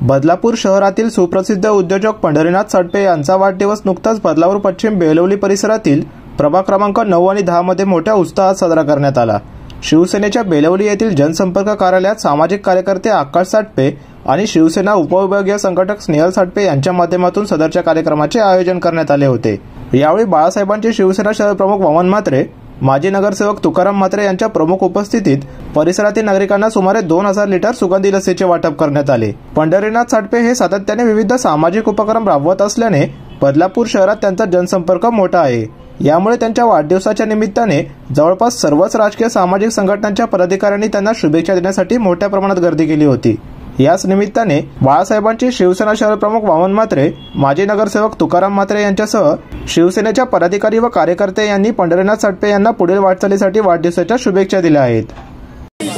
बदलापूर शहरातील सुप्रसिद्ध उद्योजक पंढरीनाथ साटपे यांचा वाढदिवस नुकताच बदलापूर पश्चिम बेलवली परिसरातील प्रभाग क्रमांक 9 आणि 10 मध्ये मोठ्या उत्साहात साजरा करण्यात आला। शिवसेनेच्या बेलवली येथील जनसंपर्क कार्यालयात सामाजिक कार्यकर्ते आकाश साटपे आणि शिवसेना उपविभागीय संघटक स्नेहल साटपे यांच्या माध्यमातून सदरच्या कार्यक्रमाचे आयोजन करण्यात आले होते। यावेळी बाळासाहेबांचे शिवसेना शहर प्रमुख वामन म्हात्रे, माजी नगरसेवक तुकाराम म्हात्रे यांच्या प्रमुख उपस्थितीत परिसरातील नागरिकांना सुमारे 2000 लिटर सुगंधी लसीचे वाटप करण्यात आले। पंढरीनाथ साटपे हे सातत्याने विविध सामाजिक उपक्रम राबवत असल्याने बदलापूर शहरात त्यांचा जनसंपर्क मोठा आहे। यामुळे त्यांच्या वाढदिवसाच्या निमित्ताने जवळपास सर्वच राजकीय सामाजिक संघटनांच्या पदाधिकाऱ्यांनी त्यांना शुभेच्छा देण्यासाठी मोठ्या प्रमाणात गर्दी केली होती। याच निमित्ताने बाळासाहेबांचे शिवसेना शहर प्रमुख वामन म्हात्रे, माजी नगरसेवक तुकाराम म्हात्रे यांच्यासह शिवसेनेच्या पदाधिकारी व कार्यकर्ते यांनी पंढरीनाथ साटपे यांना पुढील वाटचालीसाठी वाढदिवसाच्या शुभेच्छा दिल्या आहेत।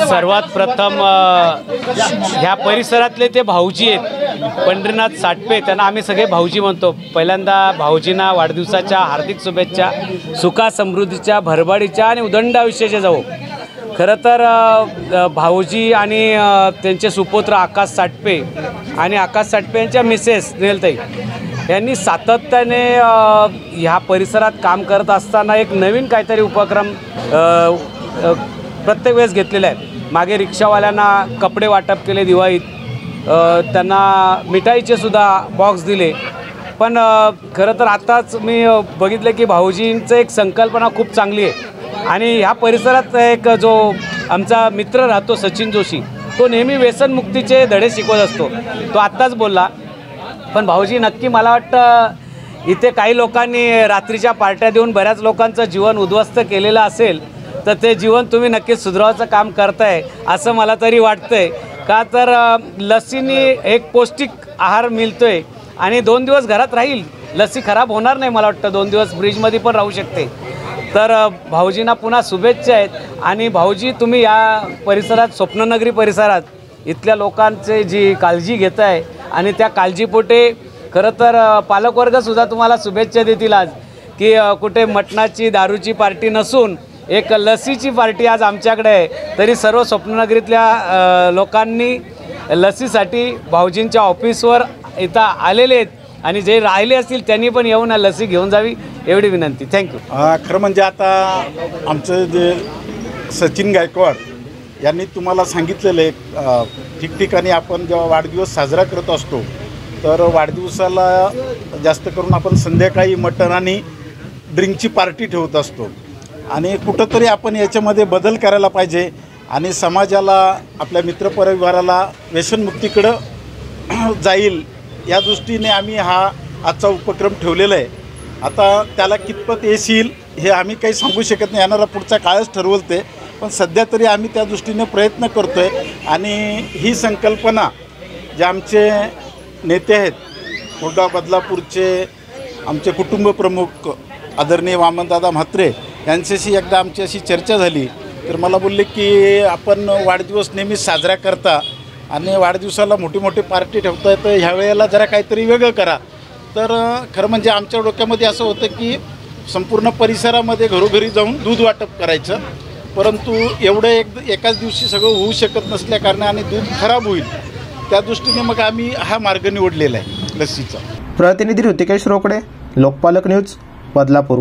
सर्वात प्रथम ह्या परिसरातले ते भाऊजी आहेत पंढरीनाथ साटपे, त्यांना आम्ही सगळे भाऊजी म्हणतो। पहिल्यांदा भाऊजींना वाढदिवसाच्या हार्दिक शुभेच्छा, सुखा समृद्धीच्या, भरभराटीच्या आणि उदंड आयुष्याच्या जावो। खरं तर भाऊजी आणि त्यांचे सुपुत्र आकाश साटपे आणि आकाश साटपे यांच्या मिसेस स्नेहलताई यांनी सातत्याने ह्या परिसरात काम करत असताना एक नवीन काहीतरी उपक्रम प्रत्येक वेळेस घेतलेला आहे। मागे रिक्षावाल्यांना कपडे वाटप केले दिवाळीत, त्यांना मिठाईचे सुद्धा बॉक्स दिले। पण खरं तर आताच मी बघितलं की भाऊजींचं एक संकल्पना खूप चांगली आहे आणि ह्या परिसरात एक जो आमचा मित्र राहतो सचिन जोशी, तो नेहमी व्यसनमुक्तीचे धडे शिकवत असतो। तो आत्ताच बोलला, पण भाऊजी नक्की मला वाटतं इथे काही लोकांनी रात्रीच्या पार्ट्या देऊन बऱ्याच लोकांचं जीवन उद्ध्वस्त केलेलं असेल, तर ते जीवन तुम्ही नक्कीच सुधारवायचं काम करताय असं मला तरी वाटतंय। का तर लसीनी एक पौष्टिक आहार मिळतोय आणि 2 दिवस घरात राहील, लसी खराब होणार नाही, मला वाटतं 2 दिवस फ्रीजमध्ये पण राहू शकते। तर भाऊजींना पुन्हा शुभेच्छा आहेत। आणि भाऊजी, तुम्ही या परिसरात, स्वप्ननगरी परिसरात इथल्या लोकांचे जी काळजी घेत आहे आणि त्या काळजीपोटे खरं तर पालकवर्गसुद्धा तुम्हाला शुभेच्छा देतील आज, की कुठे मटणाची दारूची पार्टी नसून एक लसीची पार्टी आज आमच्याकडे आहे। तरी सर्व स्वप्ननगरीतल्या लोकांनी लसीसाठी भाऊजींच्या ऑफिसवर इथं आलेले आहेत आणि जे राहिले असतील त्यांनी पण येऊन लसी घेऊन जावी एवढी विनंती। थँक्यू। खरं म्हणजे आता आमचं जे सचिन गायकवाड यांनी तुम्हाला सांगितलेलं आहे, ठिकठिकाणी आपण जेव्हा वाढदिवस साजरा करत असतो तर वाढदिवसाला जास्त करून आपण संध्याकाळी मटण आणि ड्रिंकची पार्टी ठेवत असतो आणि कुठंतरी आपण याच्यामध्ये बदल करायला पाहिजे आणि समाजाला, आपल्या मित्रपरिवाराला व्यसनमुक्तीकडं जाईल या दृष्टीने आम्ही हा आजचा उपक्रम ठेवलेला आहे। आता त्याला कितपत यश येईल हे आम्ही काही सांगू शकत नाही, येणारा पुढचा काळच ठरवल ते, पण सध्या तरी आम्ही त्या दृष्टीने प्रयत्न करतो आहे। आणि ही संकल्पना जे आमचे नेते आहेत, कुर्डा बदलापूरचे आमचे कुटुंब प्रमुख आदरणीय वामनदादा म्हात्रे यांच्याशी एकदा आमची अशी चर्चा झाली, तर मला बोलले की आपण वाढदिवस नेहमी साजरा करता आणि वाढदिवसाला मोठी मोठी पार्टी ठेवताय, तर ह्या वेळेला जरा काहीतरी वेगळं करा। तर खरं म्हणजे आमच्या डोक्यामध्ये असं होतं की संपूर्ण परिसरामध्ये घरोघरी जाऊन दूध वाटप करायचं, परंतु एवढं एकाच दिवशी सगळं होऊ शकत नसल्या कारणाने दूध खराब होईल, त्या दृष्टीने मग आम्ही हा मार्ग निवडलेला आहे लसीचा। प्रतिनिधी ऋतिकेश रोकडे, लोकपालक न्यूज, बदलापूर।